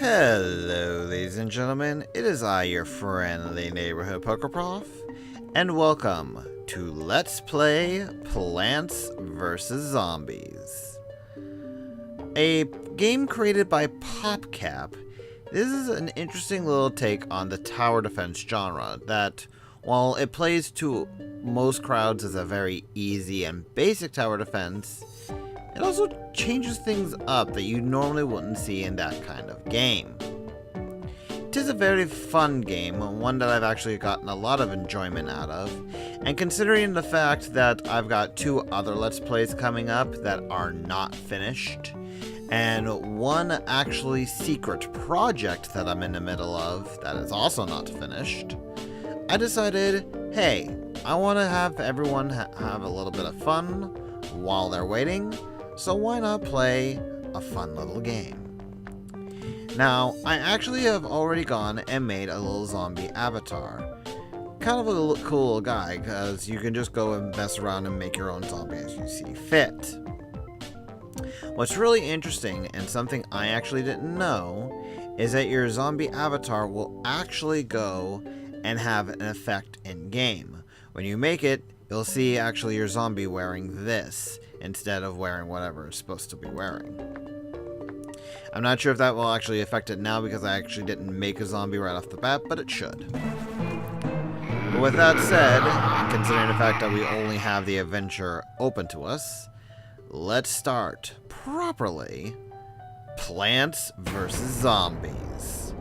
Hello, ladies and gentlemen. It is I, your friendly neighborhood Pokeprof, and welcome to Let's Play Plants vs. Zombies. A game created by PopCap. This is an interesting little take on the tower defense genre that, while it plays to most crowds as a very easy and basic tower defense, it also changes things up that you normally wouldn't see in that kind of game. It is a very fun game, one that I've actually gotten a lot of enjoyment out of, and considering the fact that I've got two other Let's Plays coming up that are not finished, and one actually secret project that I'm in the middle of that is also not finished, I decided, hey, I want to have everyone have a little bit of fun while they're waiting, so why not play a fun little game? Now, I actually have already gone and made a little zombie avatar. Kind of a cool little guy, because you can just go and mess around and make your own zombie as you see fit. What's really interesting, and something I actually didn't know, is that your zombie avatar will actually go and have an effect in-game. When you make it, you'll see actually your zombie wearing this, instead of wearing whatever it's supposed to be wearing. I'm not sure if that will actually affect it now because I actually didn't make a zombie right off the bat, but it should. But with that said, and considering the fact that we only have the adventure open to us, let's start properly Plants vs. Zombies.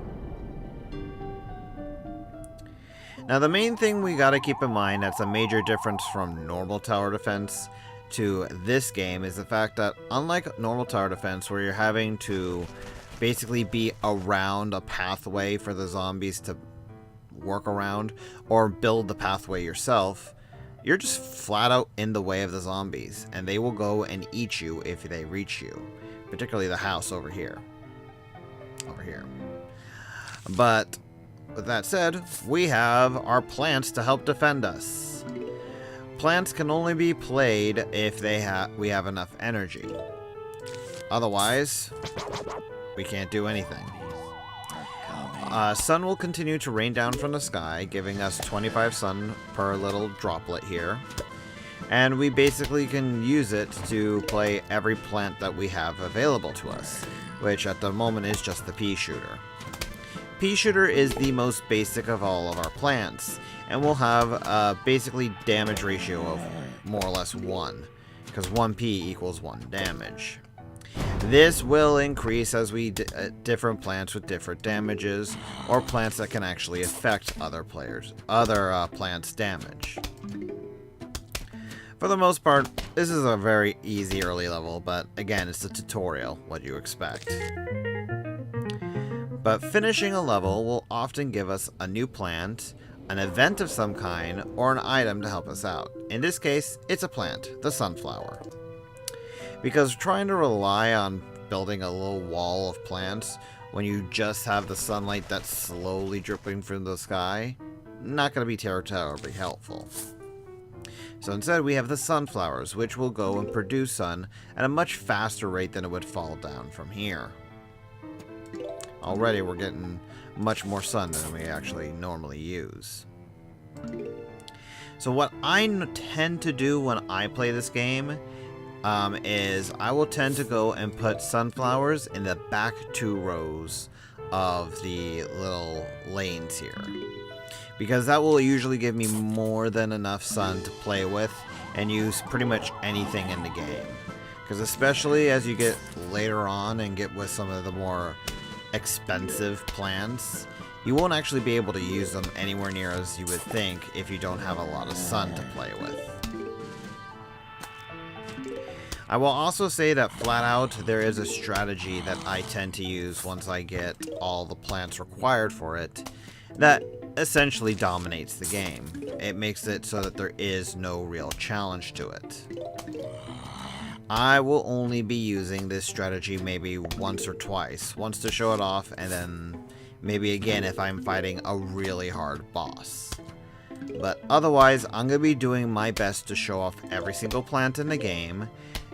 Now the main thing we gotta keep in mind that's a major difference from normal tower defense to this game is the fact that unlike normal tower defense where you're having to basically be around a pathway for the zombies to work around or build the pathway yourself, you're just flat out in the way of the zombies and they will go and eat you if they reach you, particularly the house over here. But with that said, we have our plants to help defend us. Plants can only be played if we have enough energy. Otherwise, we can't do anything. Sun will continue to rain down from the sky, giving us 25 sun per little droplet here. And we basically can use it to play every plant that we have available to us, which at the moment is just the pea shooter. Pea shooter is the most basic of all of our plants, and we'll have a basically damage ratio of more or less 1, because 1 pea equals 1 damage. This will increase as we different plants with different damages, or plants that can actually affect other plants' damage. For the most part, this is a very easy early level, but again, it's a tutorial, what you expect. But finishing a level will often give us a new plant, an event of some kind, or an item to help us out. In this case, it's a plant, the sunflower. Because trying to rely on building a little wall of plants when you just have the sunlight that's slowly dripping from the sky, not going to be terribly helpful. So instead we have the sunflowers, which will go and produce sun at a much faster rate than it would fall down from here. Already we're getting much more sun than we actually normally use. So what I tend to do when I play this game is I will tend to go and put sunflowers in the back 2 rows of the little lanes here, because that will usually give me more than enough sun to play with and use pretty much anything in the game. Because especially as you get later on and get with some of the more expensive plants, you won't actually be able to use them anywhere near as you would think if you don't have a lot of sun to play with. I will also say that flat out there is a strategy that I tend to use once I get all the plants required for it that essentially dominates the game. It makes it so that there is no real challenge to it. I will only be using this strategy maybe once or twice. Once to show it off, and then maybe again if I'm fighting a really hard boss. But otherwise, I'm going to be doing my best to show off every single plant in the game,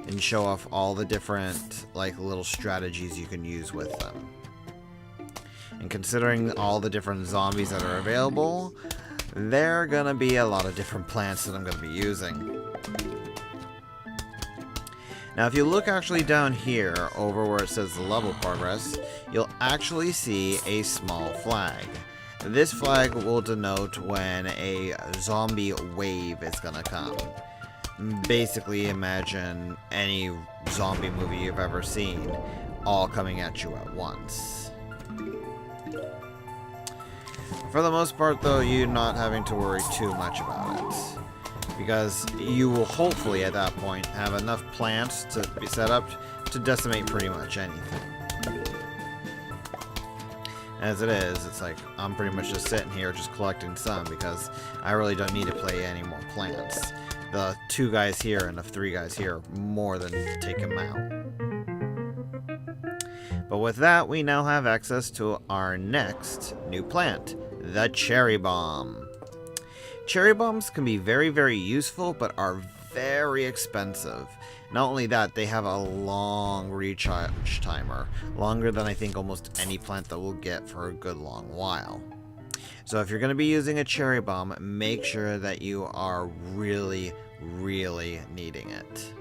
and show off all the different, like, little strategies you can use with them. And considering all the different zombies that are available, there are gonna be a lot of different plants that I'm gonna be using. Now if you look actually down here, over where it says the level progress, you'll actually see a small flag. This flag will denote when a zombie wave is gonna come. Basically imagine any zombie movie you've ever seen, all coming at you at once. For the most part though, you're not having to worry too much about it, because you will hopefully at that point have enough plants to be set up to decimate pretty much anything. As it is, it's like I'm pretty much just sitting here just collecting some because I really don't need to play any more plants. The 2 guys here and the 3 guys here more than take them out. But with that, we now have access to our next new plant, the cherry bomb. Cherry bombs can be very, very useful, but are very expensive. Not only that, they have a long recharge timer, longer than I think almost any plant that we'll get for a good long while. So if you're going to be using a cherry bomb, make sure that you are really, really needing it.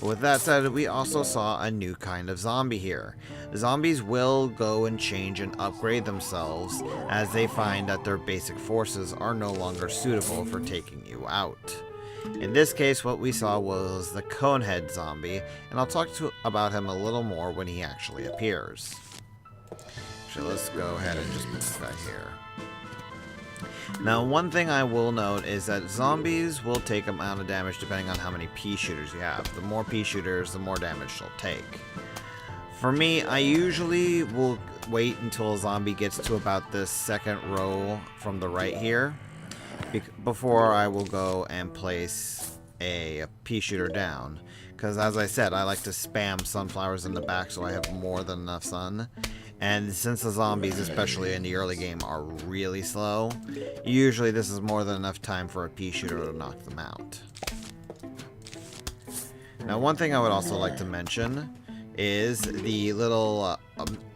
But with that said, we also saw a new kind of zombie here. Zombies will go and change and upgrade themselves as they find that their basic forces are no longer suitable for taking you out. In this case, what we saw was the Conehead zombie, and I'll talk about him a little more when he actually appears. Actually, let's go ahead and just put this guy here. Now, one thing I will note is that zombies will take amount of damage depending on how many pea shooters you have. The more pea shooters, the more damage they'll take. For me, I usually will wait until a zombie gets to about the 2nd row from the right here before I will go and place a pea shooter down. Because as I said, I like to spam sunflowers in the back so I have more than enough sun. And since the zombies, especially in the early game, are really slow, usually this is more than enough time for a pea shooter to knock them out. Now, one thing I would also like to mention is the little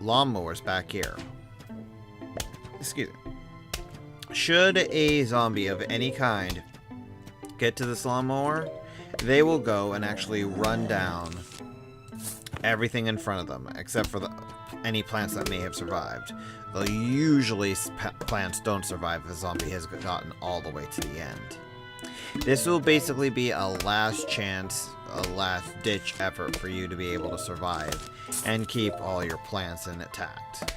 lawnmowers back here. Excuse me. Should a zombie of any kind get to this lawnmower, they will go and actually run down everything in front of them, except for any plants that may have survived. Though usually plants don't survive if a zombie has gotten all the way to the end. This will basically be a last chance, a last ditch effort for you to be able to survive and keep all your plants intact.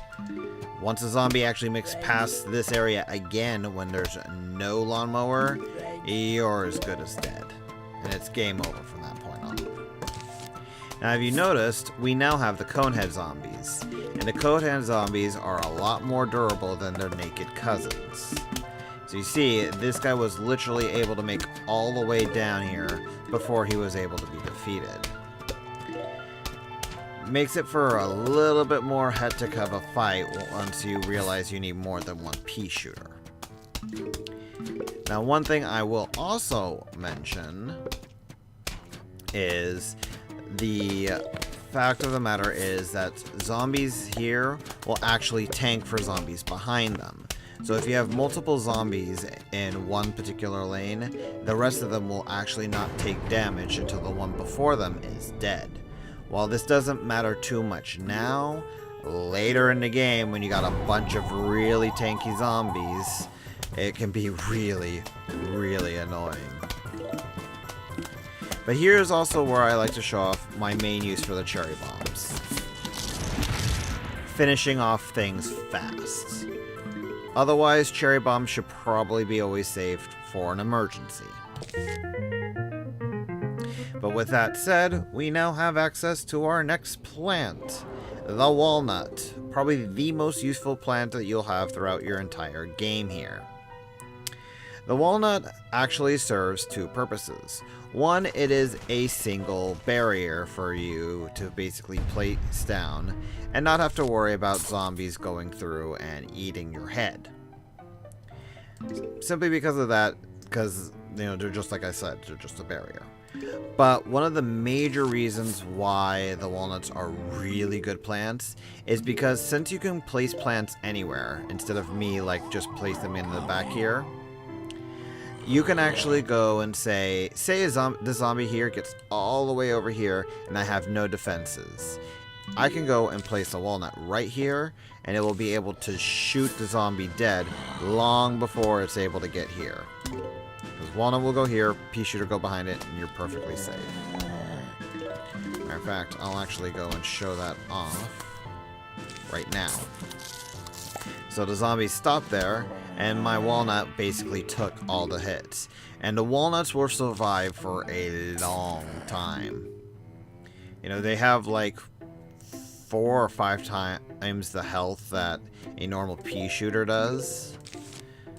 Once a zombie actually makes past this area again when there's no lawnmower, you're as good as dead. And it's game over from that point on. Now, have you noticed, we now have the Conehead zombies. And the Conehead zombies are a lot more durable than their naked cousins. So you see, this guy was literally able to make all the way down here before he was able to be defeated. Makes it for a little bit more hectic of a fight once you realize you need more than one pea shooter. Now, one thing I will also mention is the fact of the matter is that zombies here will actually tank for zombies behind them. So if you have multiple zombies in one particular lane, the rest of them will actually not take damage until the one before them is dead. While this doesn't matter too much now, later in the game when you got a bunch of really tanky zombies, it can be really, really annoying. But here's also where I like to show off my main use for the cherry bombs. Finishing off things fast. Otherwise, cherry bombs should probably be always saved for an emergency. But with that said, we now have access to our next plant, the Walnut. Probably the most useful plant that you'll have throughout your entire game here. The walnut actually serves 2 purposes. One, it is a single barrier for you to basically place down and not have to worry about zombies going through and eating your head. Simply because of that, because they're just like I said, they're just a barrier. But one of the major reasons why the walnuts are really good plants is because since you can place plants anywhere, instead of me like just place them in the back here, you can actually go and say the zombie here gets all the way over here and I have no defenses. I can go and place a walnut right here and it will be able to shoot the zombie dead long before it's able to get here. Because walnut will go here, pea shooter go behind it, and you're perfectly safe. Matter of fact, I'll actually go and show that off right now. So the zombies stopped there, and my walnut basically took all the hits. And the walnuts will survive for a long time. You know, they have like 4 or 5 times the health that a normal pea shooter does.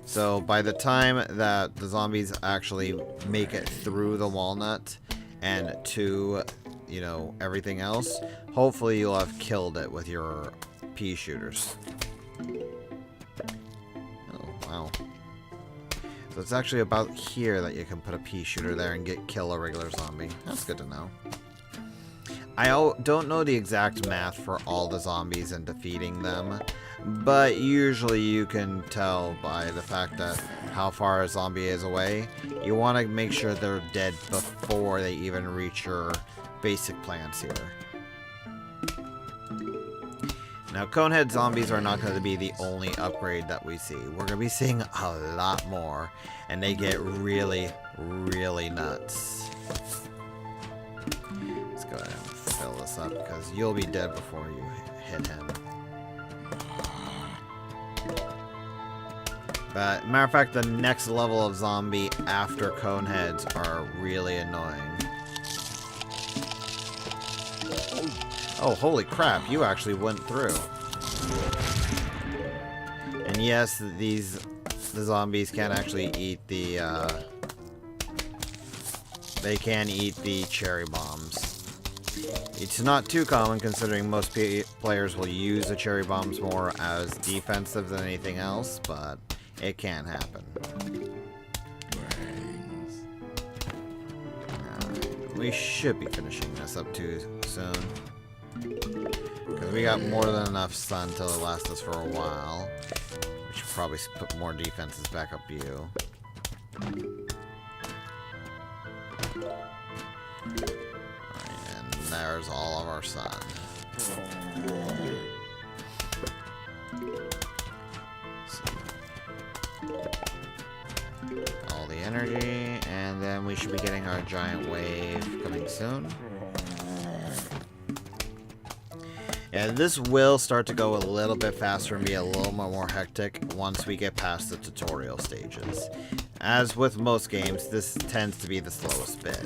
So by the time that the zombies actually make it through the walnut and to, you know, everything else, hopefully you'll have killed it with your pea shooters. Oh, wow. So it's actually about here that you can put a pea shooter there and kill a regular zombie. That's good to know. I don't know the exact math for all the zombies and defeating them, but usually you can tell by the fact that how far a zombie is away. You want to make sure they're dead before they even reach your basic plants here. Now, conehead zombies are not going to be the only upgrade that we see. We're going to be seeing a lot more, and they get really, really nuts. Let's go ahead and fill this up, because you'll be dead before you hit him. But, matter of fact, the next level of zombie after coneheads are really annoying. Oh, holy crap, you actually went through. And yes, the zombies can actually eat the, they can eat the cherry bombs. It's not too common considering most players will use the cherry bombs more as defensive than anything else, but it can happen. We should be finishing this up too soon. Because we got more than enough sun till it lasts us for a while. We should probably put more defenses back up you. Alright, and there's all of our sun. All the energy, and then we should be getting our giant wave coming soon. Yeah, this will start to go a little bit faster and be a little more hectic once we get past the tutorial stages. As with most games, this tends to be the slowest bit.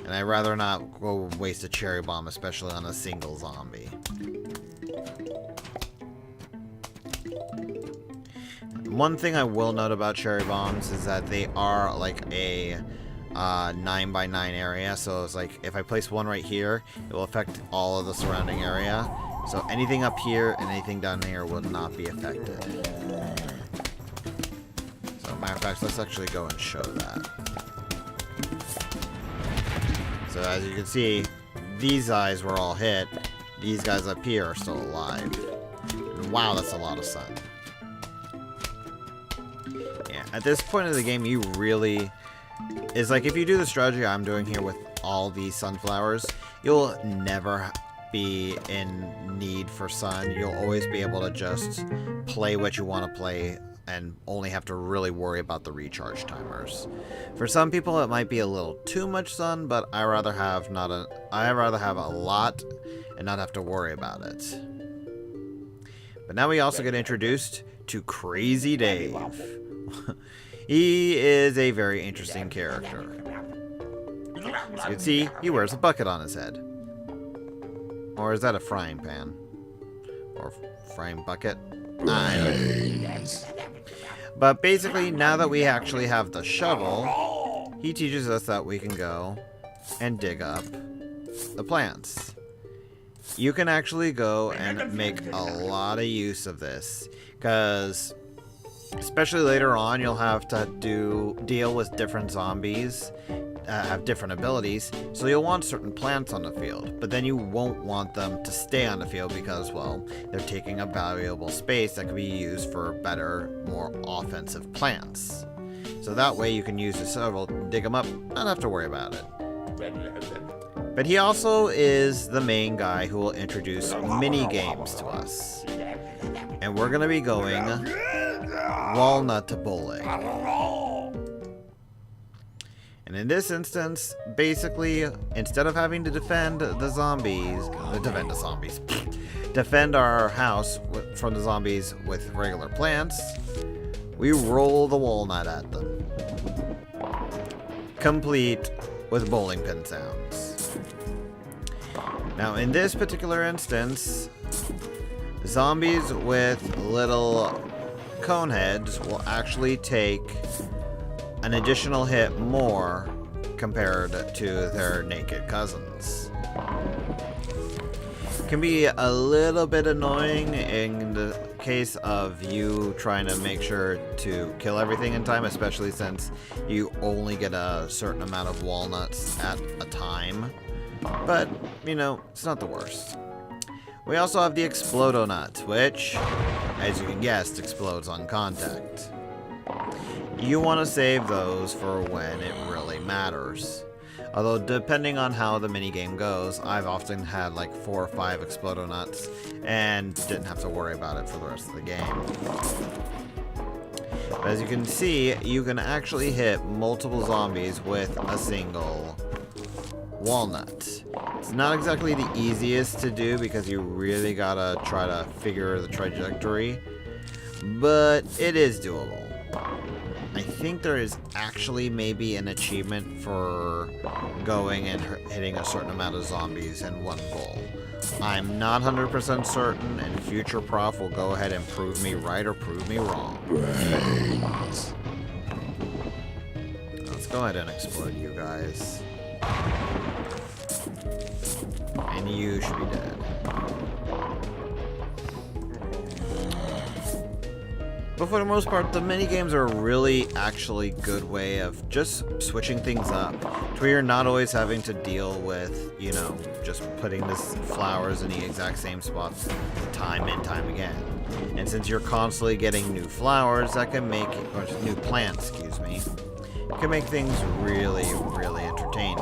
And I'd rather not go waste a cherry bomb, especially on a single zombie. One thing I will note about cherry bombs is that they are like a 9x9 area, so it's like if I place one right here, it will affect all of the surrounding area. So anything up here and anything down here will not be affected. So matter of fact, let's actually go and show that. So as you can see, these guys were all hit. These guys up here are still alive. And wow, that's a lot of sun. Yeah, at this point of the game, you really... It's like if you do the strategy I'm doing here with all these sunflowers, you'll never be in need for sun. You'll always be able to just play what you want to play and only have to really worry about the recharge timers. For some people it might be a little too much sun, but I'd rather have a lot and not have to worry about it. But now we also get introduced to Crazy Dave. He is a very interesting character. As you can see, he wears a bucket on his head. Or is that a frying pan? Or frying bucket? I don't know. But basically, now that we actually have the shovel, he teaches us that we can go and dig up the plants. You can actually go and make a lot of use of this, because Especially later on, you'll have to deal with different zombies, have different abilities, so you'll want certain plants on the field, but then you won't want them to stay on the field because, well, they're taking up valuable space that can be used for better, more offensive plants. So that way you can use the shovel, dig them up, not have to worry about it. But he also is the main guy who will introduce mini games to us. And we're going to be going Walnut to bowling. And in this instance, basically, instead of having to defend our house from the zombies with regular plants, we roll the walnut at them. Complete with bowling pin sounds. Now, in this particular instance, zombies with little cone heads will actually take an additional hit more compared to their naked cousins. It can be a little bit annoying in the case of you trying to make sure to kill everything in time, especially since you only get a certain amount of walnuts at a time. But, you know, it's not the worst. We also have the Explodo Nut, which, as you can guess, explodes on contact. You want to save those for when it really matters. Although, depending on how the minigame goes, I've often had like 4 or 5 Explodo Nuts and didn't have to worry about it for the rest of the game. But as you can see, you can actually hit multiple zombies with a single walnut. It's not exactly the easiest to do because you really gotta try to figure the trajectory, but it is doable. I think there is actually maybe an achievement for going and hitting a certain amount of zombies in one bowl. I'm not 100% certain, and future prof will go ahead and prove me right or prove me wrong. Brains. Let's go ahead and explode you guys. And you should be dead. But for the most part, the minigames are a really actually good way of just switching things up, to where you're not always having to deal with, you know, just putting the flowers in the exact same spot time and time again. And since you're constantly getting new flowers, that can make, or new plants, excuse me, it can make things really, really entertaining.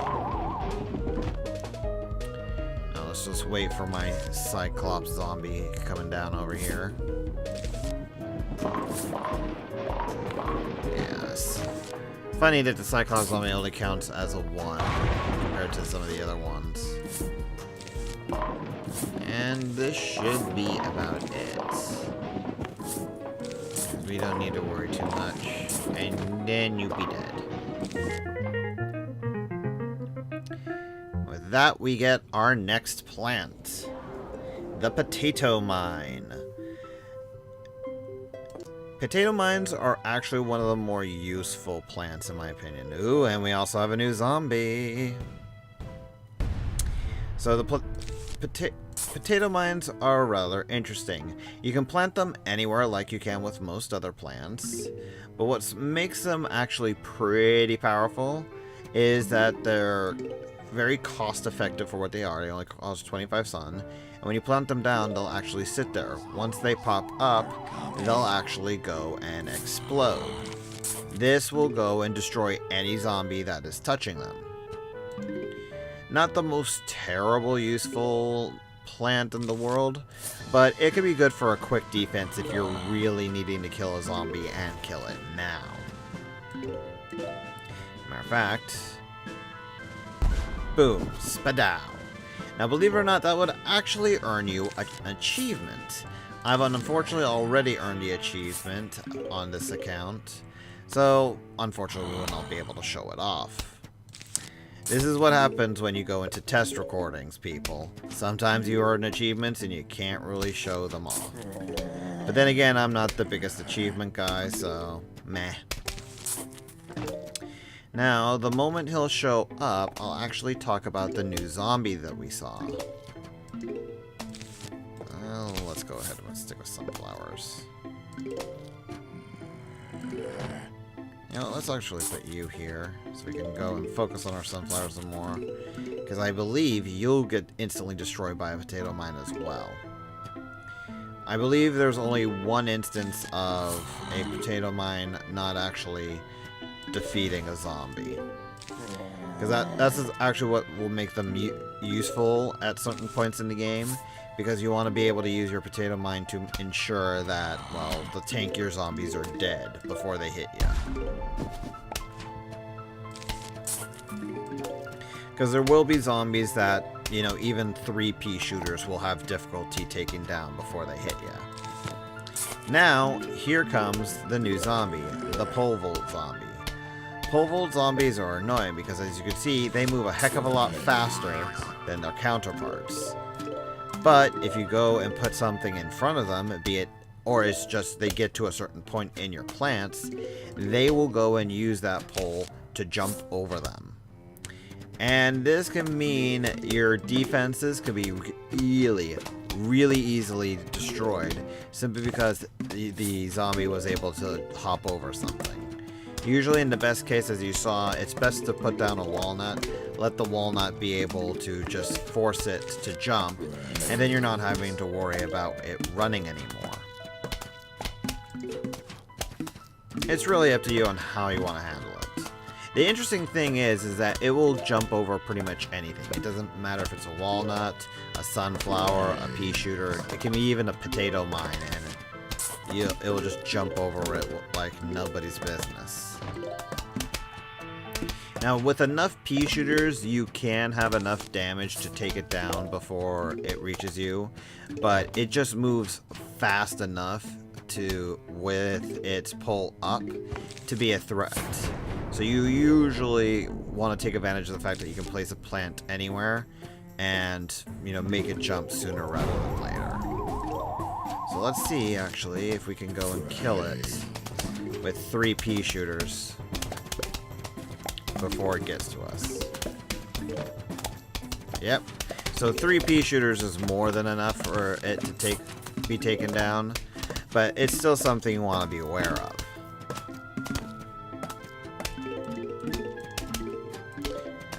Now let's just wait for my Cyclops zombie coming down over here. Yes. Funny that the Cyclops zombie only counts as a 1 compared to some of the other ones. And this should be about it. We don't need to worry too much. And then you'll be dead. With that, we get our next plant. The potato mine. Potato mines are actually one of the more useful plants in my opinion. Ooh, and we also have a new zombie. So the potato mines are rather interesting. You can plant them anywhere like you can with most other plants. But what makes them actually pretty powerful is that they're very cost effective for what they are. They only cost 25 sun. And when you plant them down, they'll actually sit there. Once they pop up, they'll actually go and explode. This will go and destroy any zombie that is touching them. Not the most terrible useful plant in the world, but it can be good for a quick defense if you're really needing to kill a zombie and kill it now. Matter of fact, boom, spadow. Now, believe it or not, that would actually earn you an achievement. I've unfortunately already earned the achievement on this account, so unfortunately we will not be able to show it off. This is what happens when you go into test recordings, people. Sometimes you earn achievements and you can't really show them off. But then again, I'm not the biggest achievement guy, so meh. Now, the moment he'll show up, I'll actually talk about the new zombie that we saw. Well, let's go ahead and stick with sunflowers. You know, let's actually put you here so we can go and focus on our sunflowers some more. Because I believe you'll get instantly destroyed by a potato mine as well. I believe there's only one instance of a potato mine not actually defeating a zombie. Because that's actually what will make them useful at certain points in the game. Because you want to be able to use your potato mine to ensure that, well, the tankier zombies are dead before they hit you. Because there will be zombies that, you know, even 3 pea shooters will have difficulty taking down before they hit you. Now, here comes the new zombie, the pole vault zombie. Pole vault zombies are annoying because, as you can see, they move a heck of a lot faster than their counterparts. But if you go and put something in front of them, be it, or it's just they get to a certain point in your plants, they will go and use that pole to jump over them. And this can mean your defenses could be really easily destroyed simply because the zombie was able to hop over something. Usually in the best case, as you saw, it's best to put down a walnut, let the walnut be able to just force it to jump, and then you're not having to worry about it running anymore. It's really up to you on how you want to handle it. The interesting thing is that it will jump over pretty much anything. It doesn't matter if it's a walnut, a sunflower, a pea shooter, it can be even a potato mine, and it will just jump over it like nobody's business. Now, with enough pea shooters, you can have enough damage to take it down before it reaches you, but it just moves fast enough to, with its pull up, to be a threat. So you usually want to take advantage of the fact that you can place a plant anywhere and, you know, make it jump sooner rather than later. So let's see, actually, if we can go and kill it with 3 pea shooters before it gets to us. Yep. So 3 pea shooters is more than enough for it to be taken down, but it's still something you want to be aware of.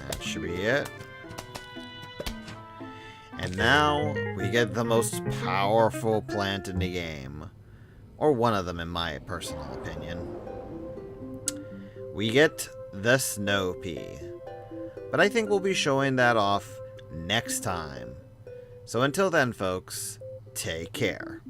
That should be it. And now we get the most powerful plant in the game. Or one of them in my personal opinion. We get the snow pea. But I think we'll be showing that off next time. So until then, folks, take care.